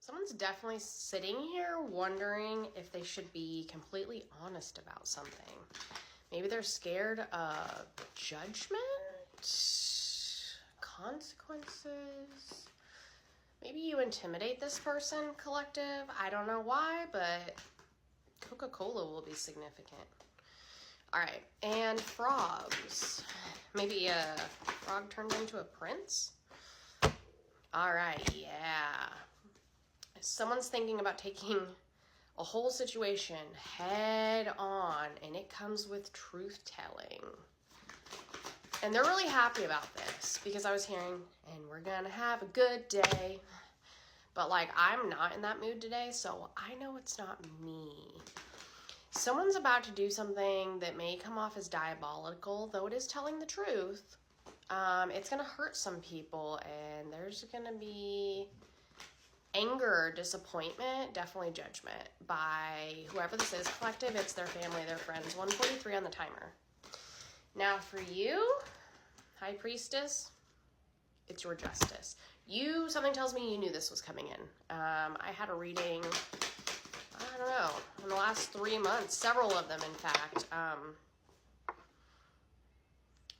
Someone's definitely sitting here wondering if they should be completely honest about something. Maybe they're scared of judgment, consequences. Maybe you intimidate this person, collective. I don't know why, but Coca-Cola will be significant. All right, and frogs. Maybe a frog turned into a prince? All right, yeah. Someone's thinking about taking a whole situation head on, and it comes with truth-telling. And they're really happy about this because I was hearing, and we're gonna have a good day. But like, I'm not in that mood today, so I know it's not me. Someone's about to do something that may come off as diabolical, though it is telling the truth. It's gonna hurt some people, and there's gonna be anger, disappointment, definitely judgment by whoever this is, collective. It's their family, their friends. 143 on the timer. Now for you, High Priestess, it's your justice. Something tells me you knew this was coming in. I had a reading, I don't know, in the last 3 months, several of them in fact,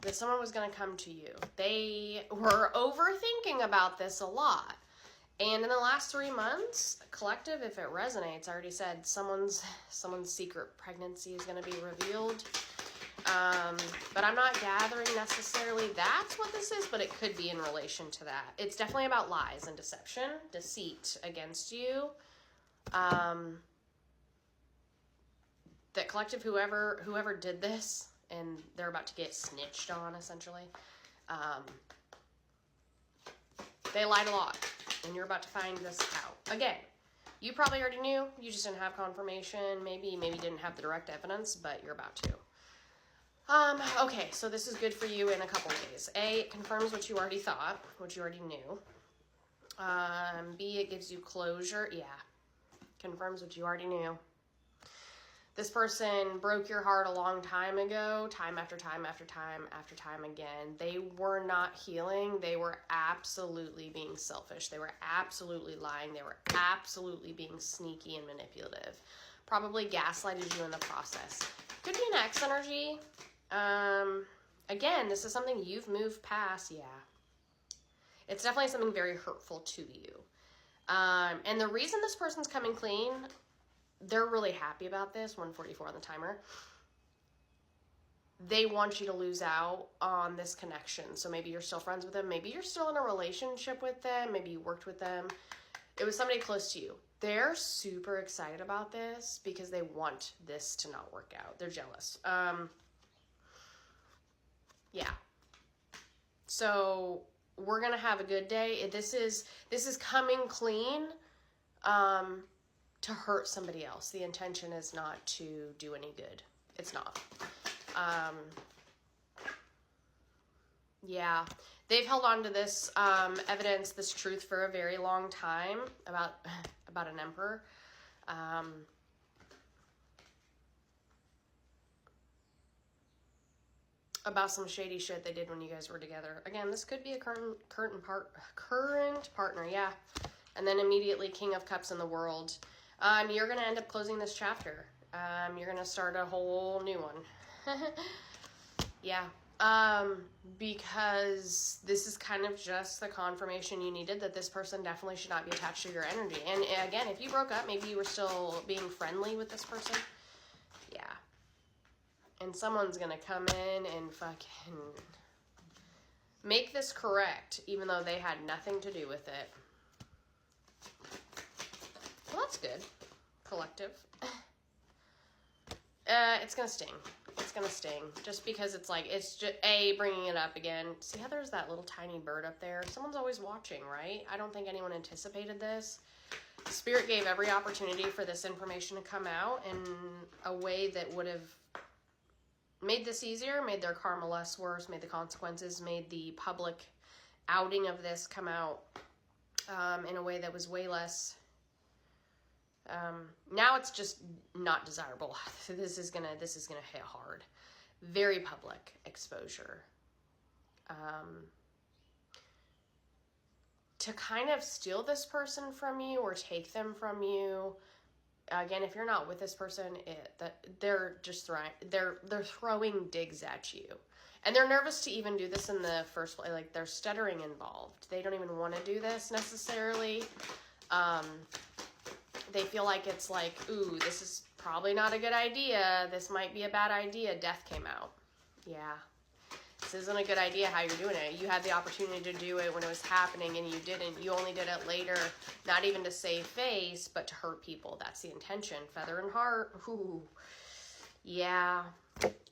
that someone was going to come to you. They were overthinking about this a lot. And in the last 3 months, collective, if it resonates, I already said someone's secret pregnancy is going to be revealed. But I'm not gathering necessarily that's what this is, but it could be in relation to that. It's definitely about lies and deception, deceit against you. That collective, whoever did this, and they're about to get snitched on, essentially. They lied a lot. And you're about to find this out. Again, you probably already knew. You just didn't have confirmation. Maybe didn't have the direct evidence, but you're about to. Okay, so this is good for you in a couple of ways. A, it confirms what you already thought, what you already knew. B, it gives you closure. Yeah, confirms what you already knew. This person broke your heart a long time ago, time after time after time after time again. They were not healing. They were absolutely being selfish. They were absolutely lying. They were absolutely being sneaky and manipulative. Probably gaslighted you in the process. Could be an X energy. Again, this is something you've moved past. Yeah. It's definitely something very hurtful to you. And the reason this person's coming clean, they're really happy about this. 144 on the timer. They want you to lose out on this connection. So maybe you're still friends with them. Maybe you're still in a relationship with them. Maybe you worked with them. It was somebody close to you. They're super excited about this because they want this to not work out. They're jealous. Yeah. So we're going to have a good day. This is coming clean. To hurt somebody else. The intention is not to do any good. It's not. Yeah. They've held on to this evidence, this truth for a very long time about an emperor. About some shady shit they did when you guys were together. Again, this could be a current partner, yeah. And then immediately King of Cups in the world. You're going to end up closing this chapter. You're going to start a whole new one. Yeah. Because this is kind of just the confirmation you needed that this person definitely should not be attached to your energy. And again, if you broke up, maybe you were still being friendly with this person. Yeah. And someone's going to come in and fucking make this correct, even though they had nothing to do with it. Well, that's good. Collective. It's going to sting. It's going to sting. Just because it's like, it's just, bringing it up again. See how there's that little tiny bird up there? Someone's always watching, right? I don't think anyone anticipated this. Spirit gave every opportunity for this information to come out in a way that would have made this easier, made their karma less worse, made the consequences, made the public outing of this come out in a way that was way less. Now it's just not desirable. This is gonna hit hard. Very public exposure. to kind of steal this person from you or take them from you. Again, if you're not with this person, they're just they're throwing digs at you. And they're nervous to even do this in the first place. Like, there's stuttering involved. They don't even want to do this necessarily. They feel like it's like, ooh, this is probably not a good idea. This might be a bad idea. Death came out. Yeah. This isn't a good idea how you're doing it. You had the opportunity to do it when it was happening and you didn't. You only did it later, not even to save face, but to hurt people. That's the intention. Feather and heart. Ooh. Yeah.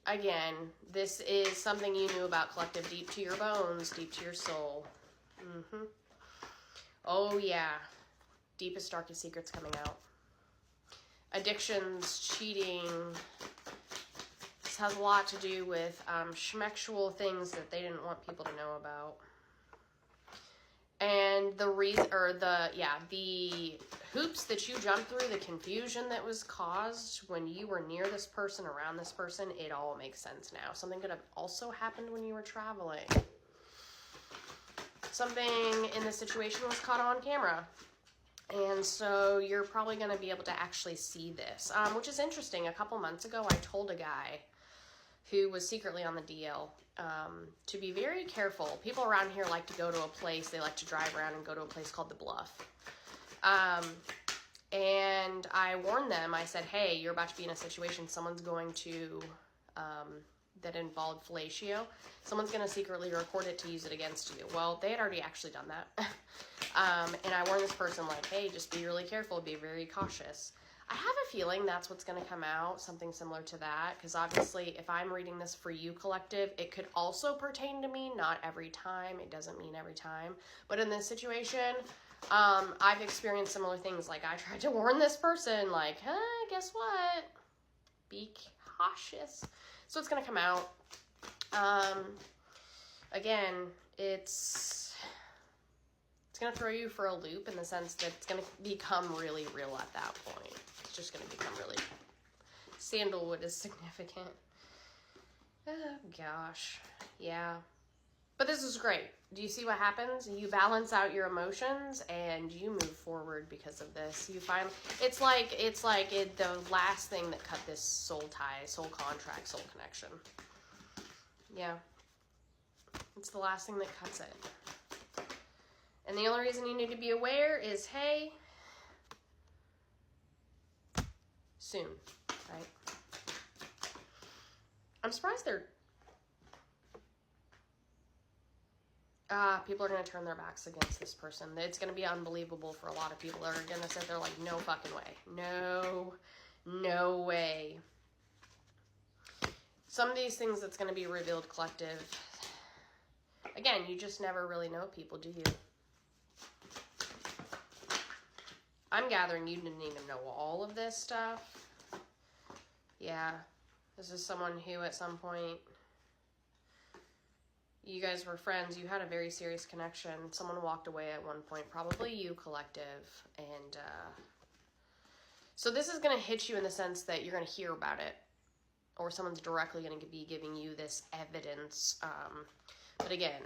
Again, this is something you knew about, collective, deep to your bones, deep to your soul. Mm-hmm. Oh, yeah. Deepest, darkest secrets coming out. Addictions, cheating. This has a lot to do with schmexual things that they didn't want people to know about. And the hoops that you jumped through, the confusion that was caused when you were near this person, around this person, it all makes sense now. Something could have also happened when you were traveling. Something in this situation was caught on camera. And so you're probably going to be able to actually see this, which is interesting. A couple months ago, I told a guy who was secretly on the DL to be very careful. People around here like to go to a place, they like to drive around and go to a place called The Bluff. And I warned them, I said, hey, you're about to be in a situation, someone's going to, that involved fellatio, someone's going to secretly record it to use it against you. Well, they had already actually done that. And I warned this person, like, hey, just be really careful, be very cautious. I have a feeling that's what's going to come out, something similar to that, because obviously if I'm reading this for you, collective, it could also pertain to me, not every time, it doesn't mean every time, but in this situation, I've experienced similar things. Like, I tried to warn this person, like, guess what? Be cautious. So it's going to come out. Again, it's going to throw you for a loop in the sense that it's going to become really real at that point. It's just going to become really... Sandalwood is significant. Oh, gosh. Yeah. But this is great. Do you see what happens? You balance out your emotions and you move forward because of this. You find it's like the last thing that cut this soul tie, soul contract, soul connection. Yeah. It's the last thing that cuts it. And the only reason you need to be aware is, hey, soon, right? I'm surprised people are going to turn their backs against this person. It's going to be unbelievable for a lot of people that are going to sit there like, no fucking way. No way. Some of these things that's going to be revealed, collective. Again, you just never really know people, do you? I'm gathering you didn't even know all of this stuff. Yeah. This is someone who at some point... You guys were friends. You had a very serious connection. Someone walked away at one point. Probably you, collective. And so this is going to hit you in the sense that you're going to hear about it. Or someone's directly going to be giving you this evidence. But again,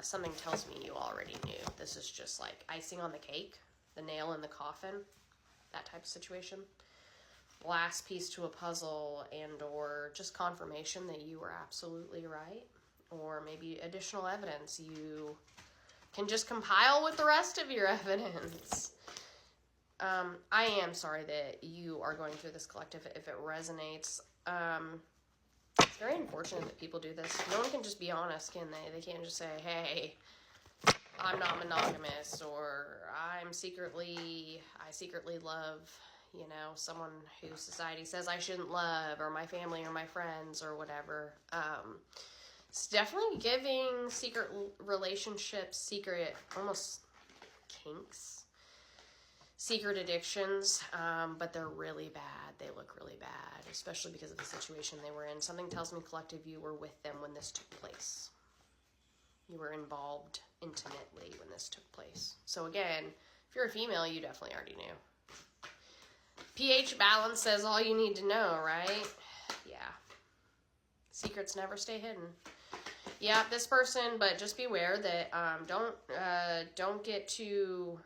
something tells me you already knew. This is just like icing on the cake. The nail in the coffin. That type of situation. Last piece to a puzzle and or just confirmation that you were absolutely right. Or maybe additional evidence you can just compile with the rest of your evidence. I am sorry that you are going through this, collective, if it resonates. It's very unfortunate that people do this. No one can just be honest, can they? They can't just say, hey, I'm not monogamous, or I secretly love, you know, someone who society says I shouldn't love, or my family or my friends or whatever. It's definitely giving secret relationships, secret, almost kinks, secret addictions, but they're really bad. They look really bad, especially because of the situation they were in. Something tells me, collective, you were with them when this took place. You were involved intimately when this took place. So again, if you're a female, you definitely already knew. pH balance says all you need to know, right? Yeah. Secrets never stay hidden. Yeah, this person, but just beware that don't get too